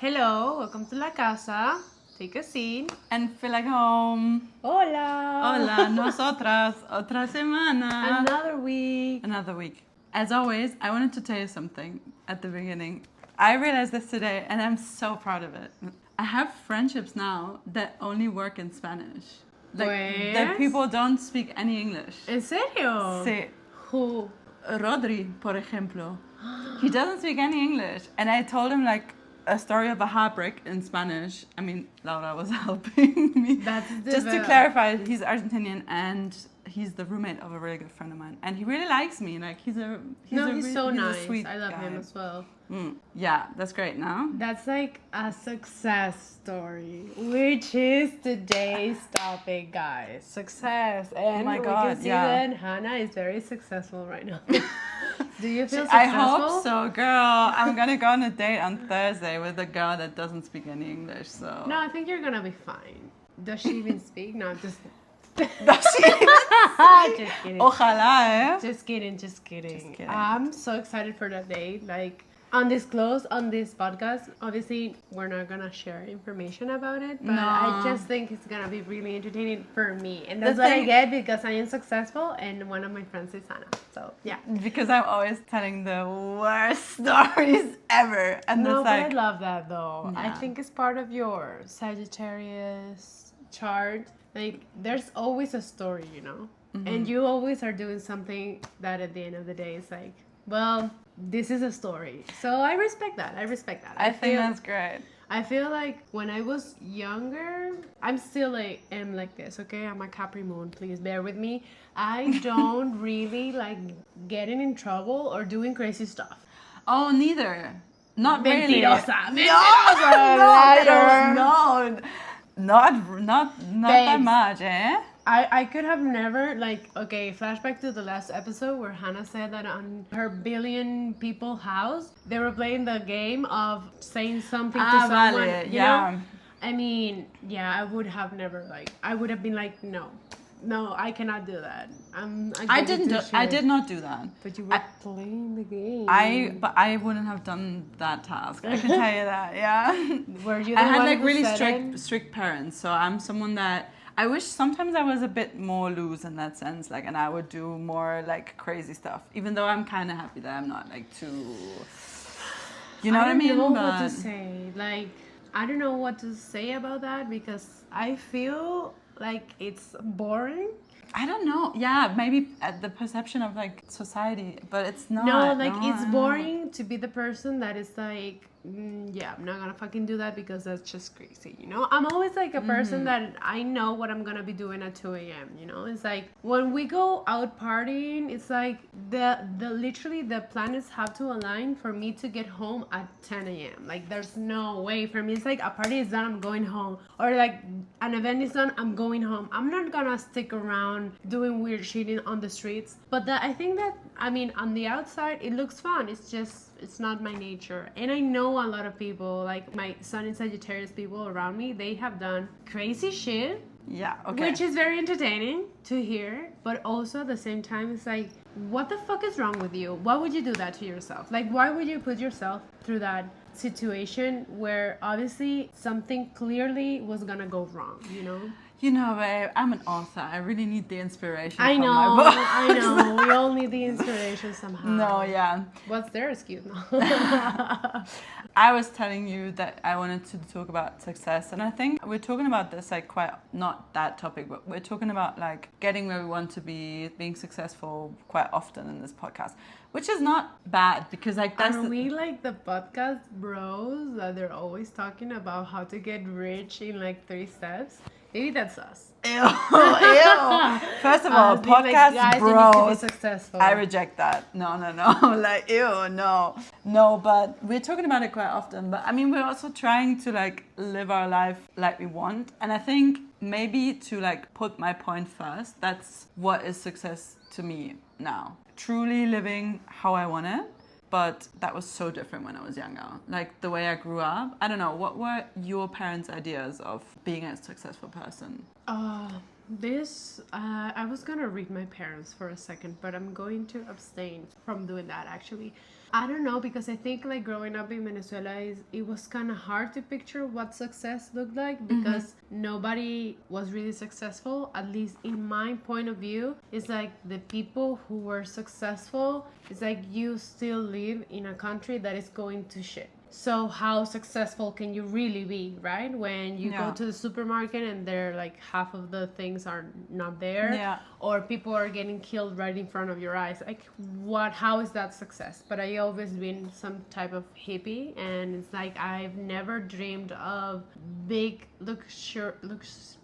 Hello, welcome to La Casa. Take a seat. And feel like home. Hola. Hola, nosotras. Otra semana. Another week. As always, I wanted to tell you something at the beginning. I realized this today and I'm so proud of it. I have friendships now that only work in Spanish. Like, that people don't speak any English. ¿En serio? Sí. Who? Rodri, por ejemplo. He doesn't speak any English. And I told him, like, a story of a heartbreak in Spanish. I mean, Laura was helping me. Just to clarify, he's Argentinian and he's the roommate of a really good friend of mine. And he really likes me. Like, he's so nice. A sweet I love guy. him as well. Yeah, that's great, no? That's like a success story, which is today's topic, guys. Success. And my God, we can see that Hannah is very successful right now. Do you feel successful? I hope so, girl. I'm gonna go on a date on Thursday with a girl that doesn't speak any English, so... No, I think you're gonna be fine. Does she even speak? No, just... Does she even Just kidding. Ojalá, eh? Just kidding. I'm so excited for that date. Like, undisclosed on this podcast. Obviously, we're not gonna share information about it, but I just think it's gonna be really entertaining for me. And that's what I get because I am successful and one of my friends is Hannah. So, yeah. Because I'm always telling the worst stories ever. And No, it's but like... I love that though. Yeah. I think it's part of your Sagittarius chart. Like, there's always a story, you know? Mm-hmm. And you always are doing something that at the end of the day is like, well, this is a story. So I respect that. I think that's great. I feel like when I was younger, I'm still am like this, okay? I'm a Capri moon, please bear with me. I don't really like getting in trouble or doing crazy stuff. Oh, neither. Not Mentirosa. really. Liar. No. Not that much, eh? I could have never, like, okay, flashback to the last episode where Hannah said that on her billion people house, they were playing the game of saying something to someone, vale, you know? I mean, yeah, I would have never, like, I would have been like, no, I cannot do that. I did not do that. But you were playing the game. But I wouldn't have done that task. I can tell you that, yeah. Were you I had like really strict parents, so I'm someone that I wish sometimes I was a bit more loose in that sense, like, and I would do more like crazy stuff. Even though I'm kind of happy that I'm not like too, you know what I mean? I don't know what to say. Like, I don't know what to say about that because I feel like it's boring. I don't know. Yeah, maybe at the perception of like society, but it's not. No, like it's boring to be the person that is like, yeah, I'm not gonna fucking do that because that's just crazy, you know? I'm always like a person that I know what I'm gonna be doing at 2 a.m., you know? It's like when we go out partying, it's like the literally the planets have to align for me to get home at 10 a.m. Like there's no way for me. It's like a party is done, I'm going home. Or like an event is done, I'm going home. I'm not gonna stick around doing weird shit on the streets. But I think that, I mean, on the outside, it looks fun. It's just, it's not my nature. And I know a lot of people, like my Sun and Sagittarius people around me, they have done crazy shit. Yeah, okay. Which is very entertaining to hear, but also at the same time, it's like, what the fuck is wrong with you? Why would you do that to yourself? Like, why would you put yourself through that situation where obviously something clearly was gonna go wrong, you know? You know, babe, I'm an author. I really need the inspiration from my book. I know. We all need the inspiration somehow. No, yeah. What's their excuse now? I was telling you that I wanted to talk about success, and I think we're talking about this like quite, not that topic, but we're talking about like getting where we want to be, being successful quite often in this podcast, which is not bad because like that's... Are we like the podcast bros that they're always talking about how to get rich in like 3 steps? Maybe that's us. Ew. First of all, podcast like, bros. Successful. I reject that. No. Like, ew, no. No, but we're talking about it quite often. But I mean, we're also trying to like live our life like we want. And I think maybe to like put my point first, that's what is success to me now. Truly living how I want it. But that was so different when I was younger. Like the way I grew up. I don't know, what were your parents' ideas of being a successful person? I was gonna read my parents for a second, but I'm going to abstain from doing that actually. I don't know, because I think like growing up in Venezuela, it was kind of hard to picture what success looked like, because nobody was really successful, at least in my point of view. It's like the people who were successful, it's like you still live in a country that is going to shit. So how successful can you really be, right? When you go to the supermarket and they're like half of the things are not there, or people are getting killed right in front of your eyes. Like how is that success? But I always been some type of hippie, and it's like I've never dreamed of big luxurious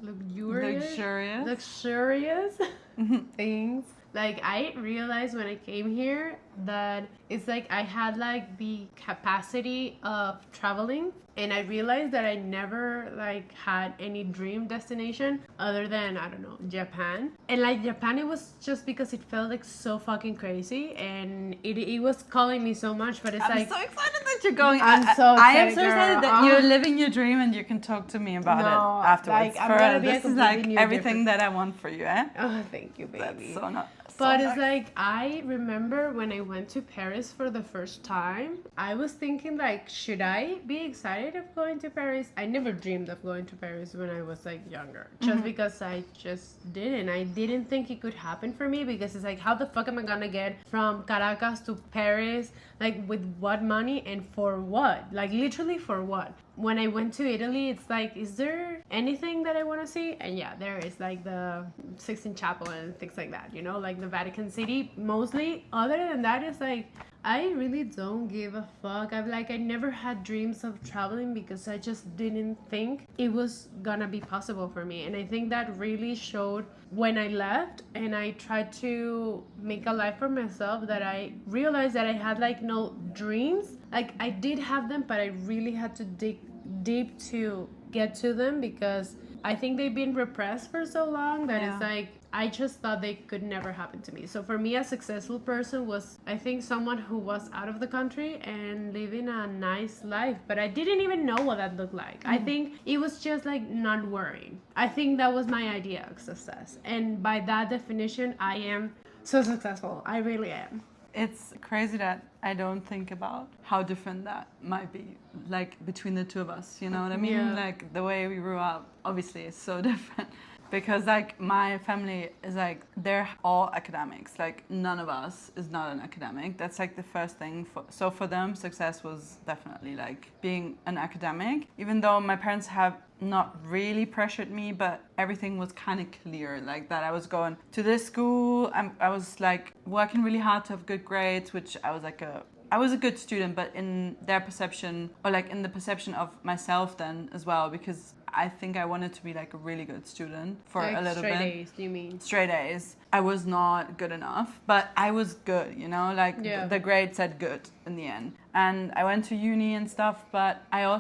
things. Like I realized when I came here that it's like I had like the capacity of traveling, and I realized that I never like had any dream destination other than, I don't know, Japan. And like Japan, it was just because it felt like so fucking crazy, and it was calling me so much. But I'm so excited that you're going. I'm so excited, I am so excited that you're living your dream, and you can talk to me about it afterwards. Like, this is like everything that I want for you, eh? Oh, thank you, baby. That's so nice. But it's like, I remember when I went to Paris for the first time, I was thinking like, should I be excited of going to Paris? I never dreamed of going to Paris when I was like younger, just because I just didn't. I didn't think it could happen for me, because it's like, how the fuck am I gonna get from Caracas to Paris? Like with what money and for what? Like literally for what? When I went to Italy, it's like, is there anything that I want to see? And yeah, there is, like the Sixtine Chapel and things like that, you know, like the Vatican City mostly. Other than that, it's like, I really don't give a fuck. I never had dreams of traveling, because I just didn't think it was gonna be possible for me. And I think that really showed when I left and I tried to make a life for myself, that I realized that I had like no dreams. Like I did have them, but I really had to dig deep to get to them, because I think they've been repressed for so long that it's like, I just thought they could never happen to me. So for me, a successful person was, I think, someone who was out of the country and living a nice life. But I didn't even know what that looked like. I think it was just like not worrying. I think that was my idea of success. And by that definition, I am so successful. I really am. It's crazy that I don't think about how different that might be, like between the two of us, you know what I mean? Yeah. Like the way we grew up, obviously, is so different. Because like my family is like, they're all academics. Like none of us is not an academic. That's like the first thing. So for them, success was definitely like being an academic. Even though my parents have not really pressured me, but everything was kind of clear, like that I was going to this school. I was like working really hard to have good grades, which I was a good student, but in their perception, or like in the perception of myself then as well, because I think I wanted to be like a really good student for like a little bit. Straight A's, do you mean? Straight A's. I was not good enough, but I was good, you know, like the grade said good in the end. And I went to uni and stuff, but I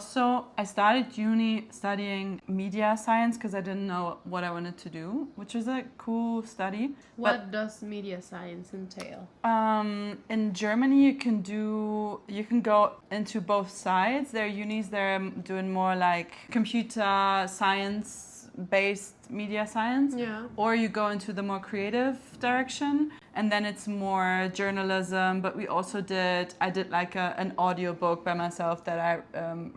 started uni studying media science because I didn't know what I wanted to do, which is a cool study. What does media science entail? In Germany, you can go into both sides. There are unis that are doing more like computer science based media science, or you go into the more creative direction, and then it's more journalism. But I did like an audio book by myself that I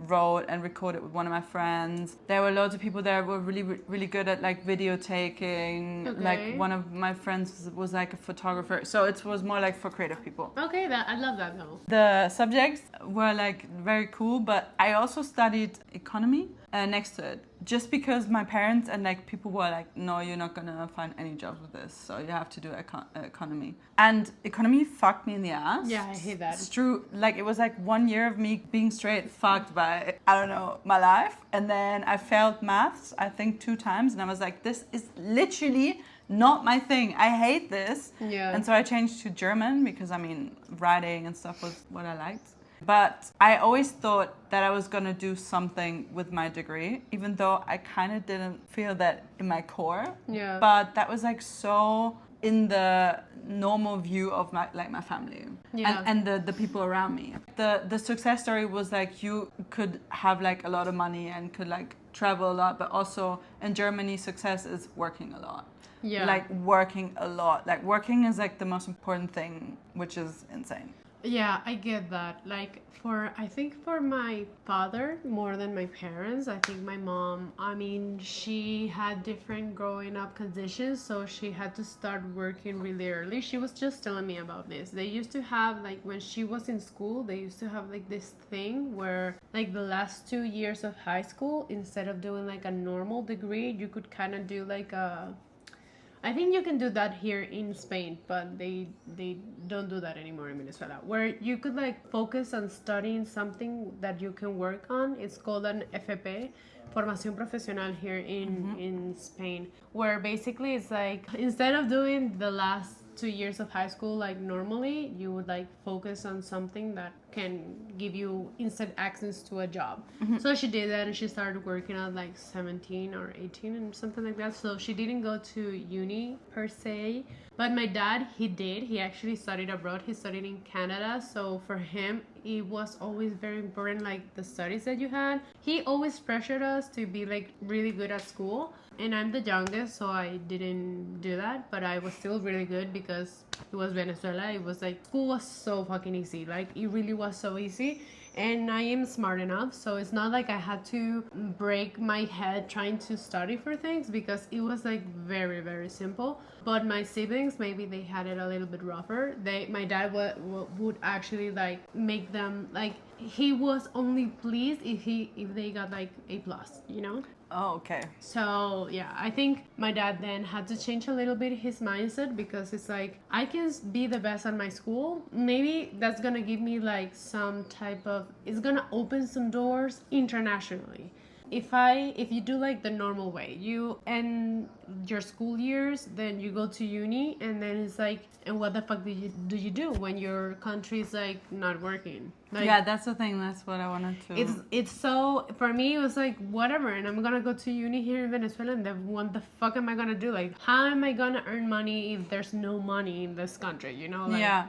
wrote and recorded with one of my friends. There were loads of people that were really, really good at like video taking. Like one of my friends was like a photographer, so it was more like for creative people. Okay, I love that though. The subjects were like very cool, but I also studied economy next to it, just because my parents and like people were like, no, you're not gonna find any jobs with this, so you have to do economy. And economy fucked me in the ass. Yeah, I hate that. It's true. Like it was like 1 year of me being straight fucked by, I don't know, my life. And then I failed maths, I think 2 times, and I was like, this is literally not my thing. I hate this. Yeah. And so I changed to German because, I mean, writing and stuff was what I liked. But I always thought that I was going to do something with my degree, even though I kind of didn't feel that in my core. Yeah. But that was like so in the normal view of my family Yeah. and the people around me. The success story was like you could have like a lot of money and could like travel a lot, but also in Germany success is working a lot. Yeah. Like working a lot. Like working is like the most important thing, which is insane. Yeah, I get that. Like I think for my father more than my parents, I think my mom, I mean, she had different growing up conditions, so she had to start working really early. She was just telling me about this. They used to have like when she was in school, they used to have like this thing where like the last 2 years of high school, instead of doing like a normal degree, you could kind of do like I think you can do that here in Spain, but they don't do that anymore in Venezuela. Where you could like focus on studying something that you can work on. It's called an FP, Formación Profesional here in Spain, where basically it's like instead of doing the last 2 years of high school like normally, you would like focus on something that can give you instant access to a job. So she did that and she started working at like 17 or 18 and something like that. So she didn't go to uni per se, but my dad, he did. He actually studied abroad. He studied in Canada. So for him, it was always very important, like the studies that you had. He always pressured us to be like really good at school. And I'm the youngest, so I didn't do that, but I was still really good because it was Venezuela. It was like school was so fucking easy. Like it really was so easy. And I am smart enough, so it's not like I had to break my head trying to study for things because it was like very, very simple. But my siblings, maybe they had it a little bit rougher. My dad would actually like make them like, he was only pleased if they got like A plus, you know? Oh, okay. So yeah, I think my dad then had to change a little bit his mindset because it's like, I can be the best at my school. Maybe that's gonna give me like some type of, it's gonna open some doors internationally. If you do like the normal way, you end your school years, then you go to uni, and then it's like, and what the fuck do you do when your country's like not working? Like, yeah, that's the thing. That's what I wanted to. It's so, for me it was like whatever, and I'm gonna go to uni here in Venezuela, and then what the fuck am I gonna do? Like, how am I gonna earn money if there's no money in this country? You know? Like, yeah.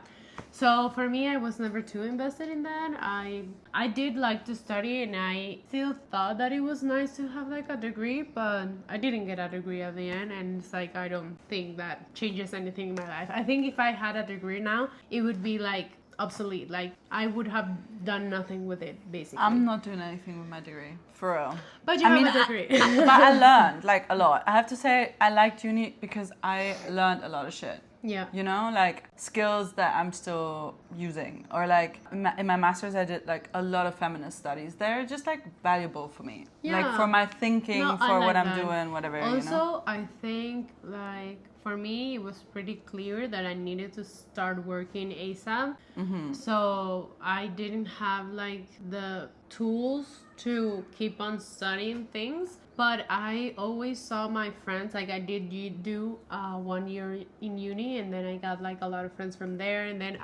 So for me, I was never too invested in that. I did like to study, and I still thought that it was nice to have like a degree, but I didn't get a degree at the end, and it's like I don't think that changes anything in my life. I think if I had a degree now, it would be like obsolete. Like I would have done nothing with it, basically. I'm not doing anything with my degree, for real. But you have a degree. But I learned like a lot. I have to say I liked uni because I learned a lot of shit. Yeah. You know, like skills that I'm still using. Or like in my master's, I did like a lot of feminist studies. They're just like valuable for me. Yeah. Like for my thinking, No, for like what I'm that. doing, whatever, Also, you know. I think like for me, it was pretty clear that I needed to start working ASAP. So I didn't have like the tools to keep on studying things. But I always saw my friends, like I did do 1 year in uni, and then I got like a lot of friends from there, and then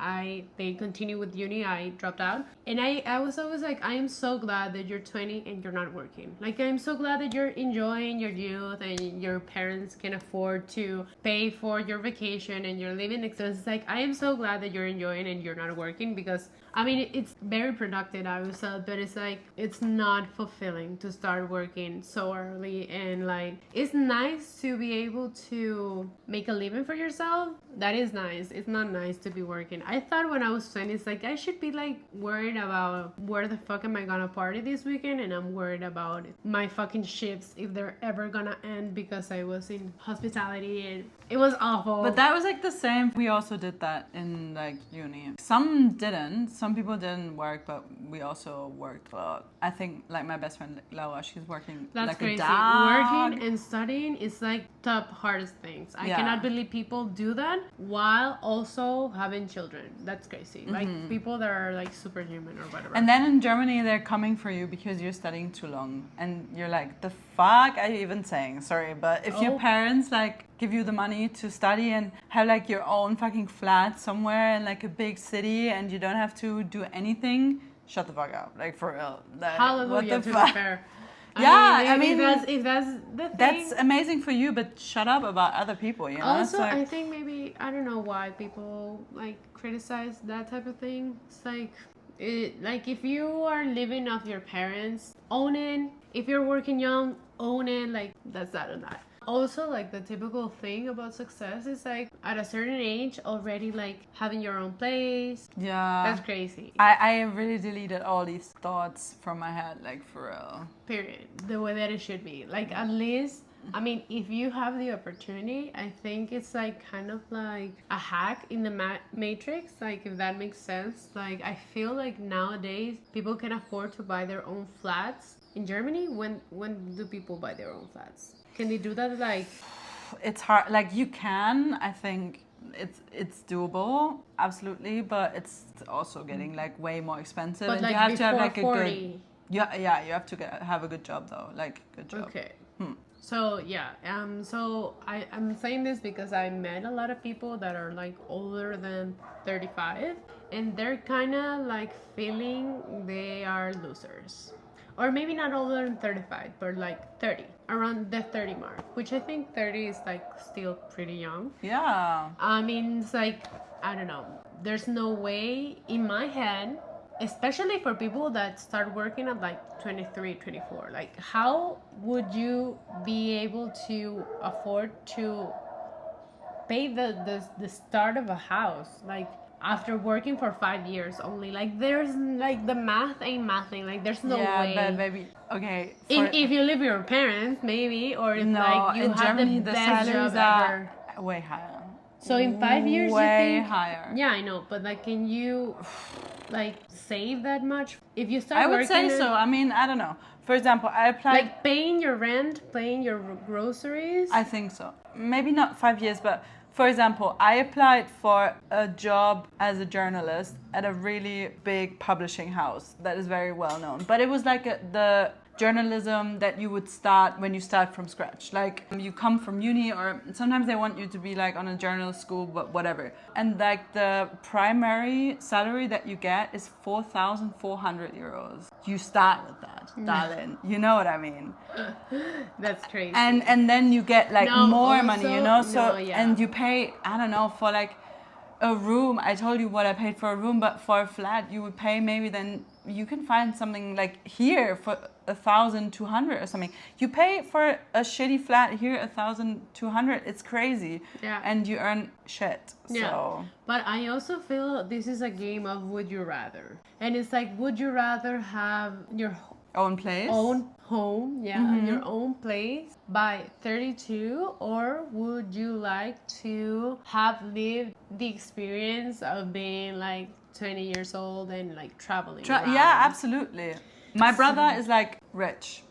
they continued with uni. I dropped out, and I was always like, I am so glad that you're 20 and you're not working. Like I'm so glad that you're enjoying your youth and your parents can afford to pay for your vacation and your living expenses. Like I am so glad that you're enjoying and you're not working, because I mean it's very productive, I would say, but it's like it's not fulfilling to start working so early, and like it's nice to be able to make a living for yourself. That is nice. It's not nice to be working. I thought when I was 20, it's like I should be like worried about where the fuck am I gonna party this weekend, and I'm worried about my fucking shifts if they're ever gonna end, because I was in hospitality and it was awful. But that was like the same. We also did that in like uni. Some didn't. Some people didn't work, but we also worked a lot. I think like my best friend Laura, she's working. That's like crazy. A dog. Working and studying is like top hardest things. I Yeah. cannot believe people do that while also having children. That's crazy. Like people that are like superhuman or whatever. And then in Germany, they're coming for you because you're studying too long. And you're like, the fuck are you even saying? Sorry, but if your parents like give you the money to study and have like your own fucking flat somewhere in like a big city and you don't have to do anything, shut the fuck up. Like for real. Like, Hallelujah, what the to fuck? be fair. I mean, if that's the thing. that's amazing for you, but shut up about other people, you know? Also, It's like, I think maybe I don't know why people like criticize that type of thing. It's like if you are living off your parents, own it. If you're working young, own it. Like that's that and that. Also, like the typical thing about success is like at a certain age already like having your own place. yeah. That's crazy. I really deleted all these thoughts from my head, like for real. Period. The way that it should be. Like at least, I mean, if you have the opportunity, I think it's like kind of like a hack in the matrix. Like if that makes sense. Like I feel like nowadays people can afford to buy their own flats. In Germany, when do people buy their own flats? Can they do that? Like, It's hard. Like you can, I think it's doable, absolutely, but it's also getting like way more expensive. but And like you have before to have like 40. a good. Yeah. You have to have a good job though, like good job. Okay. So yeah, so I'm saying this because I met a lot of people that are like older than 35, and they're kind of like feeling they are losers, or maybe not older than 35, but like 30, around the 30 mark, which I think 30 is like still pretty young. Yeah. I mean, it's like I don't know. There's no way in my head, especially for people that start working at like 23, 24. Like, how would you be able to afford to pay the start of a house? Like, after working for 5 years only. Like, there's like the math ain't mathing. Like, there's no way. Yeah, but maybe okay. If you live with your parents, maybe, or if No, like you in have Germany the the best salaries job ever. are way higher. So in 5 years, you way think? higher. Yeah, I know, but like, can you like save that much if you start? I would working say so. I mean, I don't know. For example, I applied. Like paying your rent, paying your groceries. I think so. Maybe not 5 years, but for example, I applied for a job as a journalist at a really big publishing house that is very well known. But it was like the journalism that you would start when you start from scratch. Like you come from uni, or sometimes they want you to be like on a journalist school, but whatever. And like the primary salary that you get is 4,400 euros. You start with that, darling. You know what I mean? That's crazy. And then you get like more money, you know? So yeah. and you pay, I don't know, for like a room. I told you what I paid for a room, but for a flat you would pay maybe then you can find something like here for 1,200 or something. You pay for a shitty flat here 1,200. It's crazy. Yeah. And you earn shit. Yeah. So. But I also feel this is a game of would you rather, and it's like would you rather have your Own place. own home, your own place by 32, or would you like to have lived the experience of being like 20 years old and like traveling around? Yeah, absolutely. My brother is like rich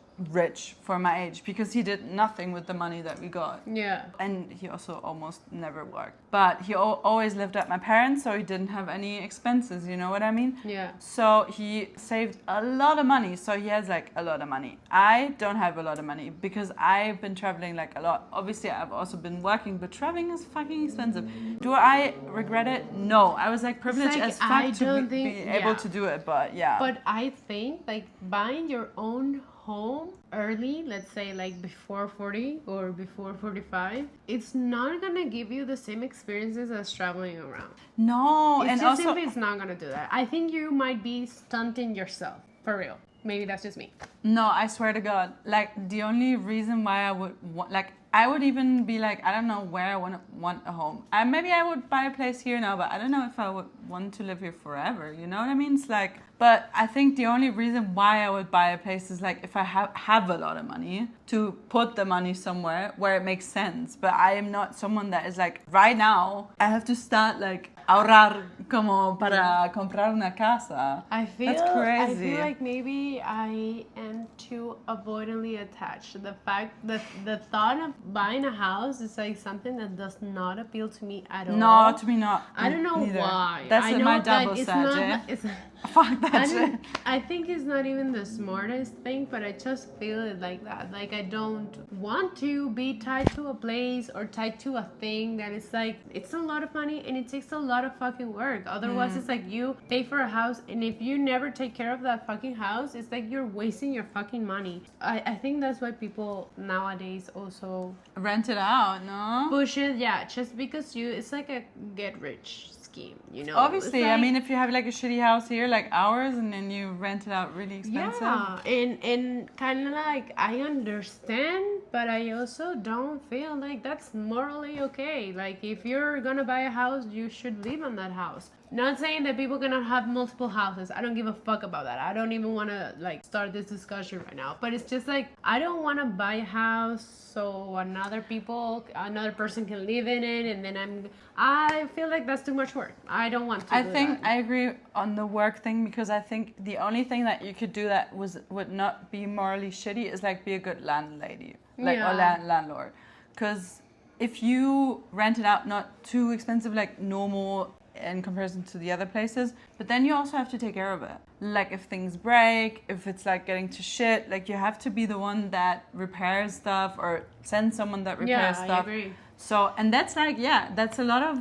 for my age because he did nothing with the money that we got. Yeah. And he also almost never worked. But he always lived at my parents, so he didn't have any expenses, you know what I mean? Yeah. So he saved a lot of money. So he has like a lot of money. I don't have a lot of money because I've been traveling like a lot. Obviously, I've also been working, but traveling is fucking expensive. Do I regret it? No. I was like privileged like, as fuck to be yeah. able to do it, but yeah. But I think like buying your own home early, let's say like before 40 or before 45, it's not gonna give you the same experiences as traveling around. No, It's and just also simply it's not gonna do that. I think you might be stunting yourself for real. Maybe that's just me. no, I swear to God, like the only reason why I would like I would even be like, I don't know where I want a home. Maybe I would buy a place here now, but I don't know if I would want to live here forever. You know what I mean? It's like, but I think the only reason why I would buy a place is like if I have a lot of money to put the money somewhere where it makes sense. But I am not someone that is like, right now, I have to start like ahorrar como para comprar una casa. I feel crazy. I feel like maybe I am too avoidantly attached. The thought of buying a house is like something that does not appeal to me at all. No, to me not. I don't know neither. why. That's I know my that double it's set, not, eh? it's, Fuck that shit. I think it's not even the smartest thing, but I just feel it like that. Like I don't want to be tied to a place or tied to a thing that is like, it's a lot of money and it takes a lot of fucking work. work. Otherwise, it's like you pay for a house, and if you never take care of that fucking house, it's like you're wasting your fucking money. I think that's why people nowadays also Rent it out, no? push it. Yeah, just because it's like a get rich scheme, you know. Obviously, It's I like, mean, if you have like a shitty house here, like ours, and then you rent it out really expensive. yeah, and kind of like I understand, but I also don't feel like that's morally okay. Like if you're gonna buy a house, you should live in that house. Not saying that people cannot have multiple houses. I don't give a fuck about that. I don't even want to like start this discussion right now. But it's just like I don't want to buy a house so another person can live in it, and then I feel like that's too much work. I don't want to. I think I agree on the work thing, because I think the only thing that you could do that would not be morally shitty is like be a good landlady, like or landlord, because if you rent it out not too expensive, like normal in comparison to the other places, but then you also have to take care of it. Like if things break, if it's like getting to shit, like you have to be the one that repairs stuff or send someone that repairs stuff. I agree. So, and that's like, that's a lot of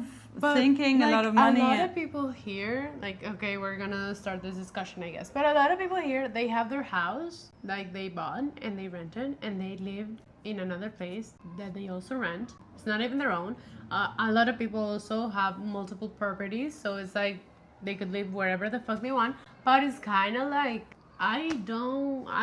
thinking, like, a lot of money. A lot of people here, like, okay, we're gonna start this discussion, I guess. But a lot of people here, they have their house, like they bought and they rented and they lived in another place that they also rent. It's not even their own. A lot of people also have multiple properties, so it's like they could live wherever the fuck they want. But it's kind of like, I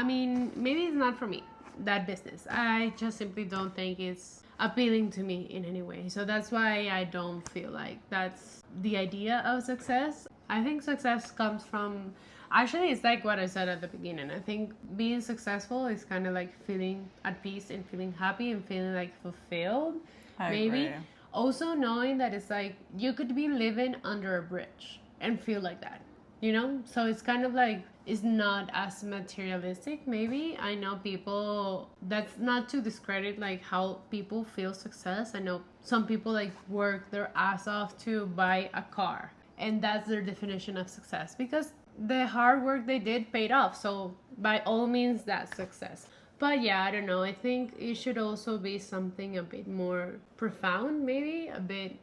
mean, maybe it's not for me, that business. I just simply don't think it's appealing to me in any way. So that's why I don't feel like that's the idea of success. I think success comes from, actually, it's like what I said at the beginning. I think being successful is kind of like feeling at peace and feeling happy and feeling like fulfilled. I maybe. agree. Also knowing that it's like you could be living under a bridge and feel like that, you know? So it's kind of like, it's not as materialistic, maybe. I know people, that's not to discredit like how people feel success. I know some people like work their ass off to buy a car, and that's their definition of success because the hard work they did paid off. So by all means, that's success. But yeah, I don't know. I think it should also be something a bit more profound, maybe a bit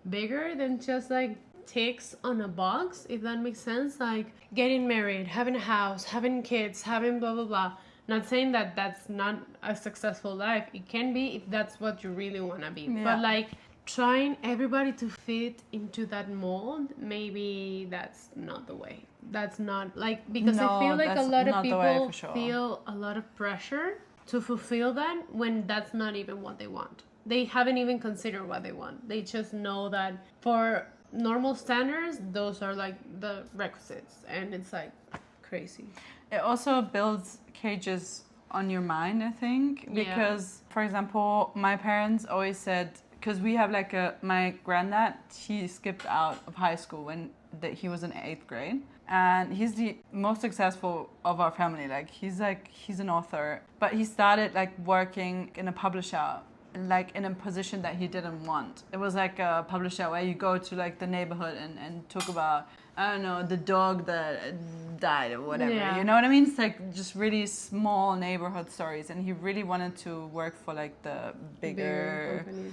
bigger than just like ticks on a box, if that makes sense. Like getting married, having a house, having kids, having blah blah blah. Not saying that that's not a successful life. It can be if that's what you really want to be. But like trying everybody to fit into that mold, maybe that's not the way. That's not like, because I feel like a lot of people feel a lot of pressure to fulfill that when that's not even what they want. They haven't even considered what they want. They just know that for normal standards, those are like the requisites, and it's like crazy. It also builds cages on your mind, I think, because for example, my parents always said, because we have like my granddad, he skipped out of high school when he was in 8th grade, and he's the most successful of our family. Like he's an author, but he started like working in a publisher, like in a position that he didn't want. It was like a publisher where you go to like the neighborhood and talk about, I don't know, the dog that died or whatever. You know what I mean? It's like just really small neighborhood stories, and he really wanted to work for like the bigger companies.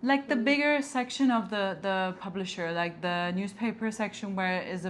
Like the bigger section of the publisher, like the newspaper section where it is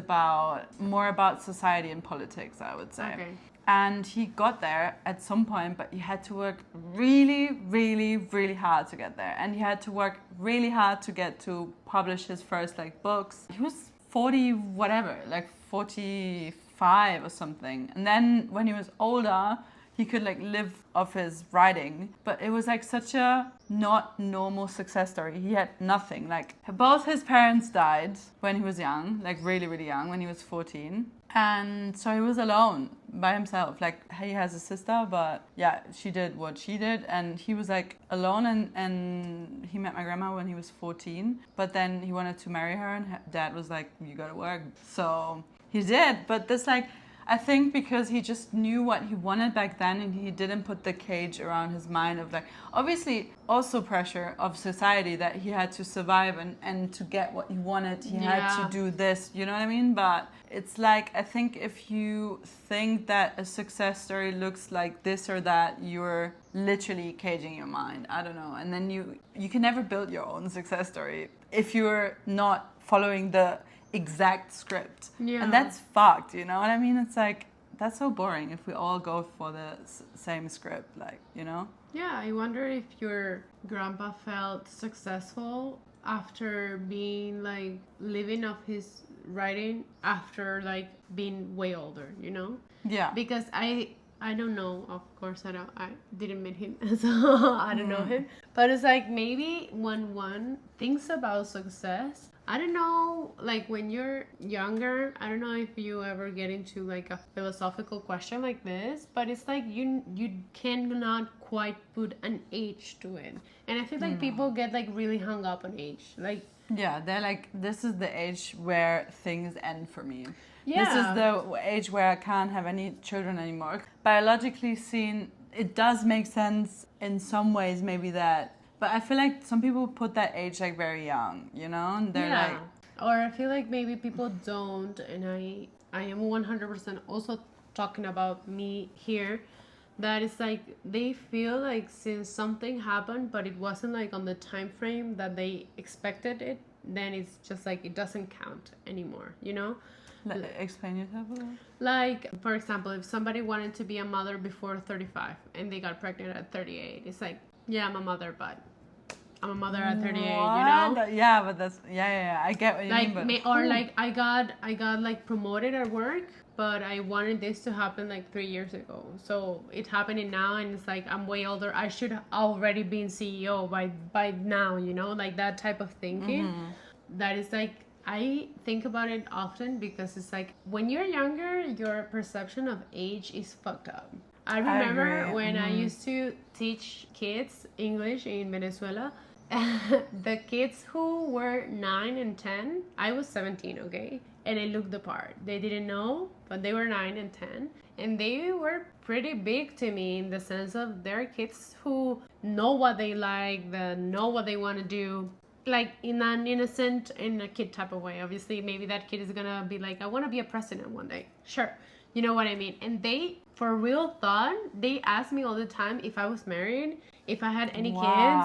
more about society and politics, I would say. Okay. And he got there at some point, but he had to work really, really, really hard to get there. And he had to work really hard to get to publish his first like books. He was 40 whatever, like 45 or something. And then when he was older, he could like live off his writing, but it was like such a not normal success story. He had nothing. Like both his parents died when he was young, like really, really young, when he was 14. And so he was alone by himself. Like he has a sister, but yeah, she did what she did. And he was like alone, and he met my grandma when he was 14. But then he wanted to marry her, and dad was like, you gotta work. So he did. But this like, I think because he just knew what he wanted back then, and he didn't put the cage around his mind of like, obviously also pressure of society that he had to survive and to get what he wanted, he had to do this, you know what I mean? But it's like, I think if you think that a success story looks like this or that, you're literally caging your mind. I don't know. And then you can never build your own success story if you're not following the exact script. Yeah. And that's fucked, you know what I mean? It's like, that's so boring if we all go for the same script, like, you know? Yeah, I wonder if your grandpa felt successful after being like living off his writing after like being way older, you know? Yeah. Because I don't know, of course I didn't meet him, so I don't know him. But it's like maybe when one thinks about success, I don't know, like when you're younger, I don't know if you ever get into like a philosophical question like this, but it's like you cannot quite put an age to it. And I feel like people get like really hung up on age. Like Yeah, they're like, this is the age where things end for me. Yeah. This is the age where I can't have any children anymore. Biologically seen, it does make sense in some ways, maybe that. But I feel like some people put that age like very young, you know? And they're like... Or I feel like maybe people don't, and I am 100% also talking about me here, that it's like they feel like since something happened but it wasn't like on the time frame that they expected it, then it's just like it doesn't count anymore, you know? Explain yourself a little. Like, for example, if somebody wanted to be a mother before 35 and they got pregnant at 38, it's like, yeah, I'm a mother, but I'm a mother at 38, you know? Yeah, but that's... Yeah, I get what you mean. But... Or like, I got like promoted at work, but I wanted this to happen like 3 years ago. So it's happening now, and it's like, I'm way older. I should already be in CEO by now, you know? Like that type of thinking. That is like, I think about it often because it's like when you're younger, your perception of age is fucked up. I remember when I used to teach kids English in Venezuela, the kids who were 9 and 10, I was 17, okay? And I looked the part. They didn't know, but they were 9 and 10. And they were pretty big to me in the sense of they're kids who know what they like, they know what they want to do. Like in an innocent, in a kid type of way. Obviously, maybe that kid is gonna be like, I want to be a president one day. Sure. You know what I mean? And they, for real thought, they asked me all the time if I was married, if I had any kids,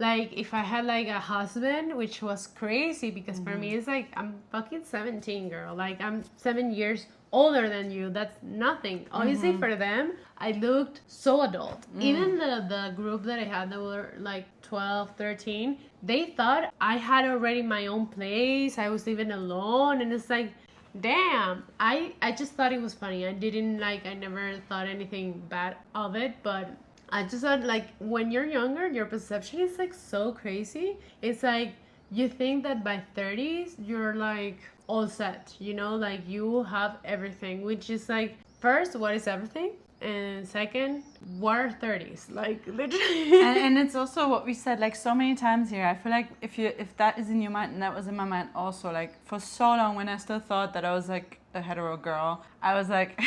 like if I had like a husband, which was crazy because for me it's like, I'm fucking 17, girl. Like I'm 7 years older than you. That's nothing. Obviously for them, I looked so adult. Even the group that I had that were like 12, 13, they thought I had already my own place. I was living alone, and it's like, damn, I just thought it was funny. I never thought anything bad of it, but I just thought like when you're younger, your perception is like so crazy. It's like you think that by 30s, you're like all set, you know, like you have everything, which is like, first, what is everything? And second, what are 30s? Like literally. and it's also what we said like so many times here. I feel like if that is in your mind, and that was in my mind also, like for so long when I still thought that I was like a hetero girl, I was like,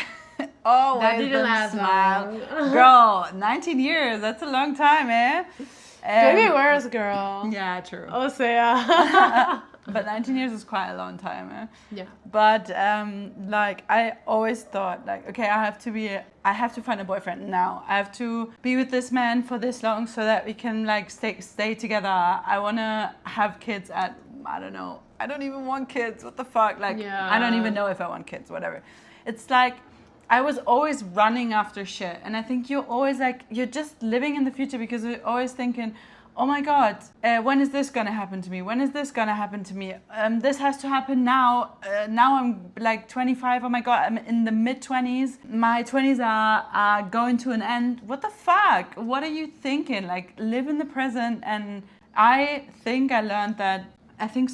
oh, that didn't last long. Girl, 19 years, that's a long time, eh? Maybe worse, girl. Yeah, true. Oh, so yeah. But 19 years is quite a long time, eh? Yeah. But like I always thought like, okay, I have to find a boyfriend now. I have to be with this man for this long so that we can like stay together. I want to have kids at, I don't know. I don't even want kids. What the fuck? Like, I don't even know if I want kids, whatever. It's like, I was always running after shit. And I think you're always like, you're just living in the future because you're always thinking, oh my God, when is this gonna happen to me? When is this gonna happen to me? This has to happen now. Now I'm like 25. Oh my God, I'm in the mid-20s. My 20s are going to an end. What the fuck? What are you thinking? Like, live in the present. And I think I learned that, I think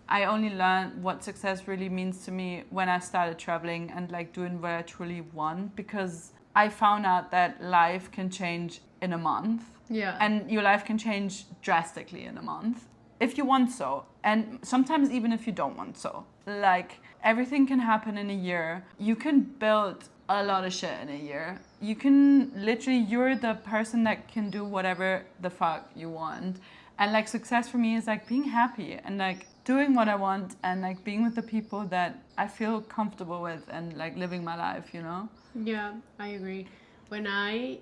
I only learned what success really means to me when I started traveling and like doing what I truly want, because I found out that life can change in a month. Yeah. And your life can change drastically in a month if you want so. And sometimes even if you don't want so. Like, everything can happen in a year. You can build a lot of shit in a year. You can literally, you're the person that can do whatever the fuck you want. And like, success for me is like being happy and like doing what I want and like being with the people that I feel comfortable with and like living my life, you know? Yeah, I agree. when I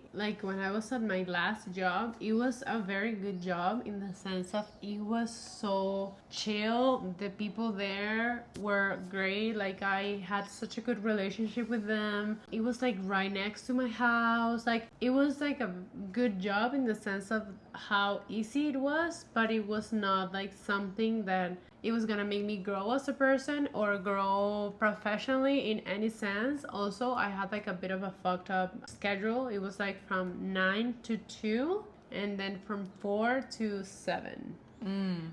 was at my last job, it was a very good job in the sense of it was so chill. The people there were great. Like I had such a good relationship with them. It was like right next to my house. Like it was like a good job in the sense of how easy it was, but it was not like something that it was gonna make me grow as a person or grow professionally in any sense. Also, I had like a bit of a fucked up schedule. It was like from 9 to 2 and then from 4 to 7.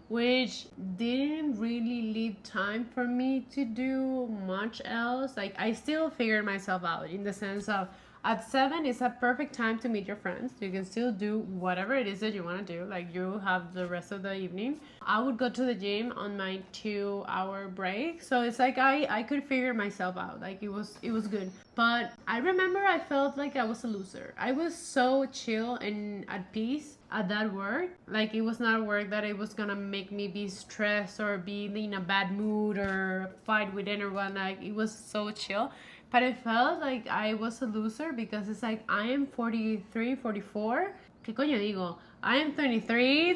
Which didn't really leave time for me to do much else. Like I still figured myself out in the sense of at 7 is a perfect time to meet your friends. You can still do whatever it is that you want to do. Like you have the rest of the evening. I would go to the gym on my 2-hour break. So it's like I could figure myself out. Like it was good. But I remember I felt like I was a loser. I was so chill and at peace at that work. Like it was not a work that it was gonna make me be stressed or be in a bad mood or fight with anyone. Like it was so chill. But I felt like I was a loser because it's like I am 43, 44. ¿Qué coño digo? I am 23.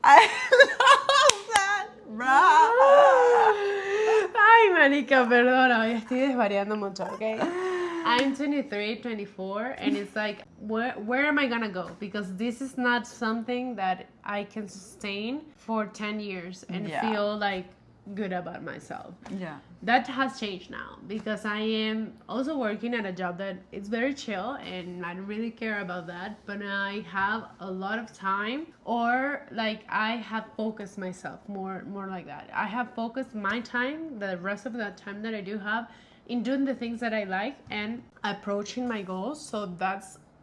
I love that, bro. Ay, manica, perdona. Hoy estoy desvariando mucho, okay? I'm 23, 24, and it's like, where am I gonna go? Because this is not something that I can sustain for 10 years and feel like good about myself. Yeah. That has changed now because I am also working at a job that it's very chill and I don't really care about that, but I have a lot of time, or like I have focused myself more like that. I have focused my time, the rest of that time that I do have, in doing the things that I like and approaching my goals. So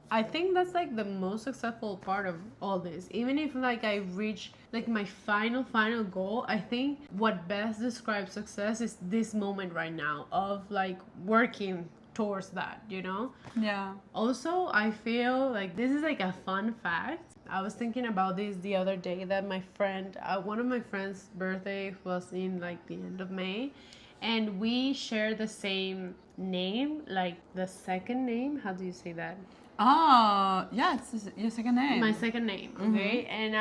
I think that's like the most successful part of all this. Even if like I reach like my final goal, I think what best describes success is this moment right now of like working towards that, you know? Yeah. Also, I feel like this is like a fun fact. I was thinking about this the other day that my friend, one of my friend's birthday was in like the end of May, and we share the same name, like the second name. How do you say that? Oh, yeah, it's your second name. My second name, okay? Mm-hmm. And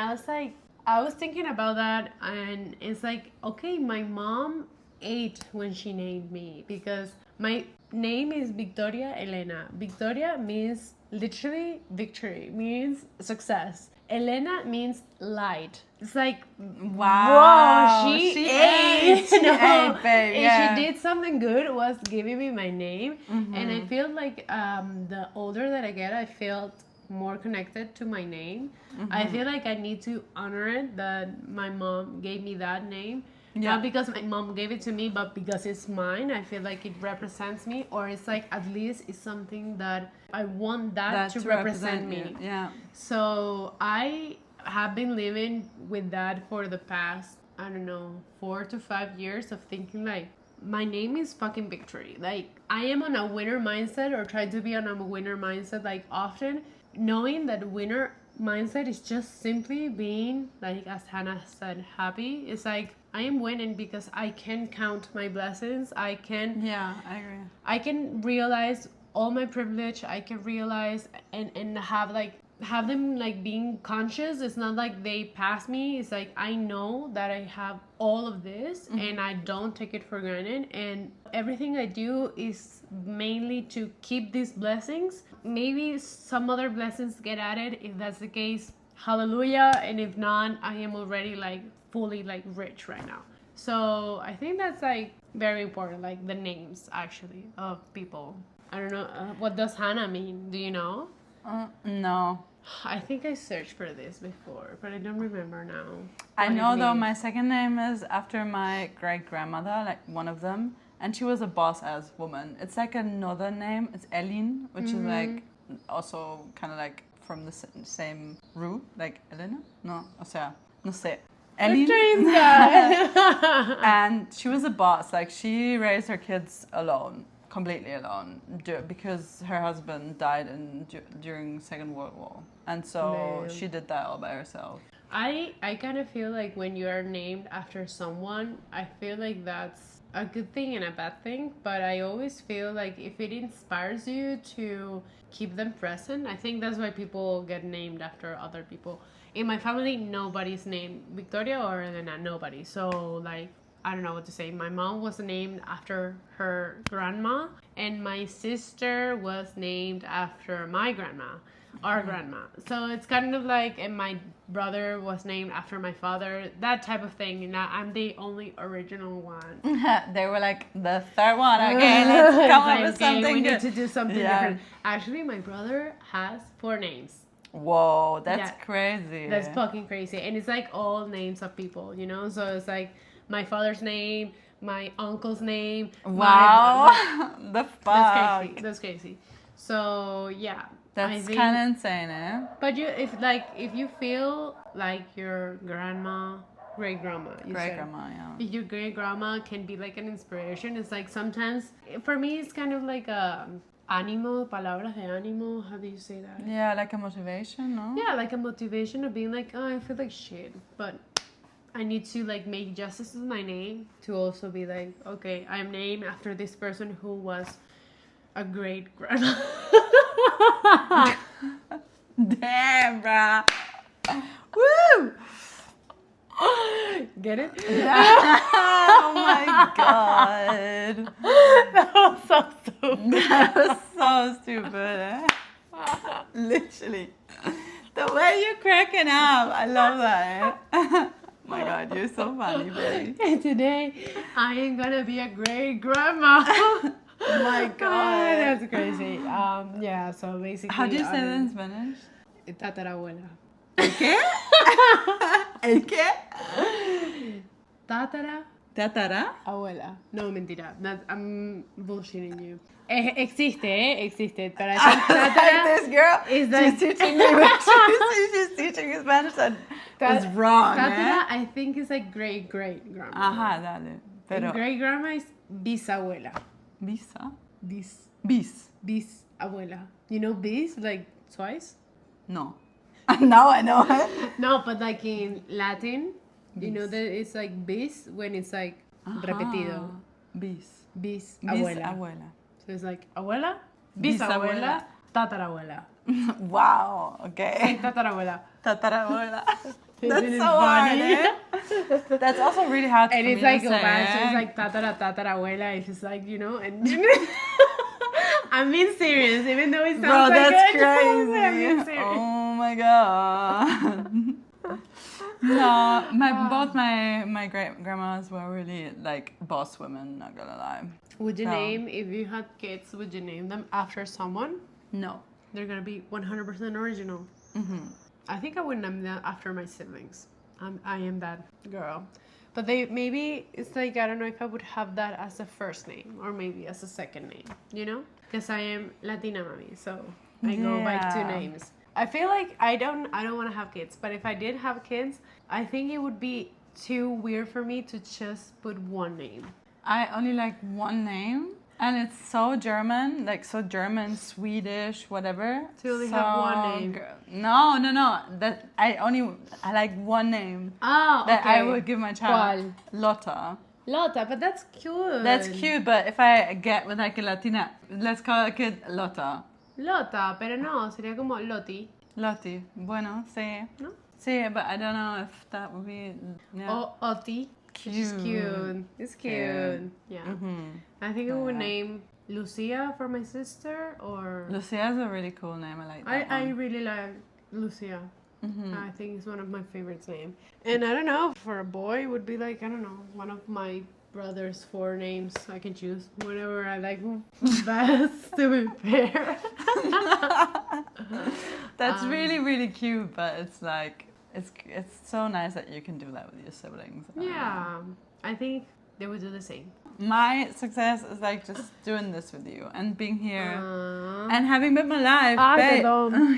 I was thinking about that, and it's like, okay, my mom ate when she named me because my name is Victoria Elena. Victoria means literally victory, means success. Elena means light. It's like, wow, whoa, she ate. She ate, babe. Yeah. She did something good, was giving me my name. And I feel like the older that I get, I felt more connected to my name. I feel like I need to honor it that my mom gave me that name. Yeah. Not because my mom gave it to me, but because it's mine. I feel like it represents me, or it's like at least it's something that I want that to represent me. Yeah. So I have been living with that for the past, I don't know, 4 to 5 years of thinking like, my name is fucking victory. Like I am on a winner mindset, or try to be on a winner mindset, like often knowing that winner mindset is just simply being, like as Hannah said, happy. It's like I am winning because I can count my blessings. I can I agree. I can realize all my privilege. I can realize and have them like being conscious. It's not like they pass me. It's like I know that I have all of this and I don't take it for granted, and everything I do is mainly to keep these blessings. Maybe some other blessings get added. If that's the case, hallelujah. And if not, I am already like fully like rich right now. So I think that's like very important, like the names actually of people. I don't know, what does Hannah mean? Do you know? No. I think I searched for this before, but I don't remember now. I know though my second name is after my great-grandmother, like one of them, and she was a boss-ass woman. It's like another name. It's Elin, which is like also kind of like from the same root, like Elena? No, o sea, no sé. Elin. And she was a boss. Like she raised her kids alone. Completely alone, because her husband died during Second World War, and so she did that all by herself. I kind of feel like when you are named after someone, I feel like that's a good thing and a bad thing, but I always feel like if it inspires you to keep them present, I think that's why people get named after other people. In my family, nobody's named Victoria or Elena, nobody. So, like, I don't know what to say. My mom was named after her grandma, and my sister was named after my grandma, our grandma. So it's kind of like, and my brother was named after my father, that type of thing. And I'm the only original one. They were like, the third one. Okay, let's come up with something we good. need to do something different. Actually, my brother has 4 names. Whoa, that's crazy. That's fucking crazy. And it's like all names of people, you know? So it's like my father's name, my uncle's name. Wow. The fuck. That's crazy. So, yeah. That's kind of insane, eh? But if you feel like your grandma, great grandma, if your great grandma can be like an inspiration, it's like sometimes, for me, it's kind of like a ánimo, palabras de ánimo, how do you say that? Yeah, like a motivation, no? Yeah, like a motivation of being like, oh, I feel like shit, but I need to like make justice to my name to also be like, okay, I'm named after this person who was a great grandma. Damn, bruh. Woo! Get it? Oh my god. That was so stupid. That was so stupid, eh? Literally. The way you're cracking up, I love that, eh? My god, you're so funny, baby. And today, I am gonna be a great grandma. Oh my god. That's crazy. Yeah, so basically. How do you say that in Spanish? Tatarabuela. ¿El qué? ¿El qué? Tatara. Abuela. No, mentira. I'm bullshitting you. Existe. But I think tatara this girl is like... she's teaching me. She's teaching me Spanish and was wrong. Tatara, I think is like great grandma. Ajá, dale. And great grandma is bisabuela. Bisa? Bis abuela. You know bis like twice? No. Now I know it. No, but like in Latin, you know that it's like bis when it's like repetido. Bis Abuela. So it's like abuela, bisabuela, tatarabuela. Wow, okay. Tatarabuela. That's so hard, eh? That's also really hard for and me it's like to say. So it's like tatarabuela. It's just like, you know, and I'm being serious, even though it sounds Bro, like that's good. crazy. I'm being serious. Oh my god. No, both my great grandmas were really like boss women, not gonna lie. Would you name, if you had kids, would you name them after someone? No. They're gonna be 100% original. Mm-hmm. I think I would name them after my siblings. I am that girl. But maybe it's like, I don't know if I would have that as a first name or maybe as a second name, you know? Because I am Latina mommy, so I go by 2 names. I feel like I don't want to have kids, but if I did have kids, I think it would be too weird for me to just put one name. I only like one name, and it's so German, like so German, Swedish, whatever. To only have one name. No. That I like one name. Oh, okay. That I would give my child. ¿Cuál? Lotta, but that's cute. That's cute, but if I get with like a Latina, let's call a kid Lotta. Lota, pero no, sería como Loti. Loti, bueno, sí. ¿No? Sí, but I don't know if that would be... Yeah. Or Oti. Cute. Which is cute. It's cute. Yeah. Mm-hmm. I think I would name Lucia for my sister, or... Lucia is a really cool name. I like that I one. really like Lucia. Mm-hmm. I think it's one of my favorites names. And I don't know, for a boy, it would be like, I don't know, one of my brother's 4 names. I can choose whatever I like best, to be fair. That's really, really cute, but it's like, it's so nice that you can do that with your siblings. Yeah, I think they would do the same. My success is like just doing this with you and being here and having been my life. Babe.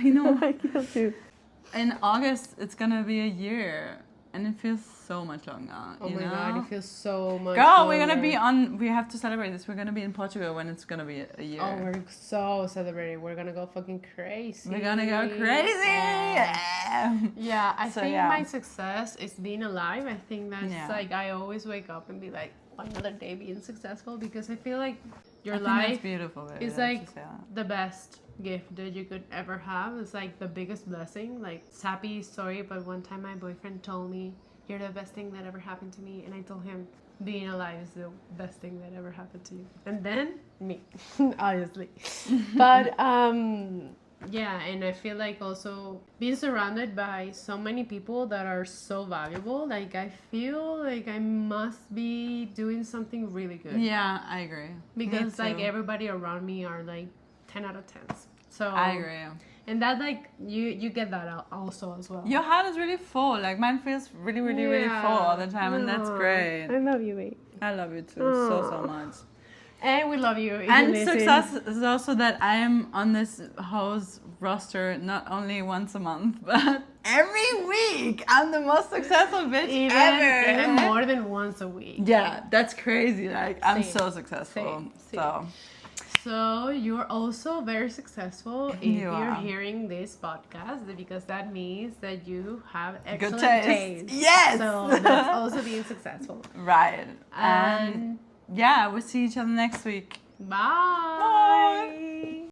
You know, I can't do. In August, it's gonna be a year. And it feels so much longer. Oh my god, it feels so much Girl, longer. we're gonna be we have to celebrate this. We're gonna be in Portugal when it's gonna be a year. Oh, we're so celebrating. We're gonna go fucking crazy. We're gonna go crazy! Yeah, I think my success is being alive. I think that's like, I always wake up and be like, another day being successful, because I feel like your I think that's life beautiful, baby. is that you like say that. the best gift that you could ever have. It's like the biggest blessing. Like, sappy story, but one time my boyfriend told me, "You're the best thing that ever happened to me," and I told him, "Being alive is the best thing that ever happened to you." And then me, obviously. But yeah, and I feel like also being surrounded by so many people that are so valuable, like I feel like I must be doing something really good. Yeah, I agree. Because Me like too. everybody around me are like 10 out of 10s. So I agree. And that, like, you get that also as well. Your heart is really full. Like mine feels really, really, really full all the time, and that's Aw, great. I love you, babe. I love you too so Aw. much. And we love you. if you And listen. success is also that I am on this host roster not only once a month, but every week. I'm the most successful bitch ever. Even more than once a week. Yeah, that's crazy. Like I'm Same. so successful. Same. So you're also very successful if you're are. hearing this podcast, because that means that you have Good excellent taste. taste. Yes. So that's also being successful. Right. And And yeah, we'll see each other next week. bye.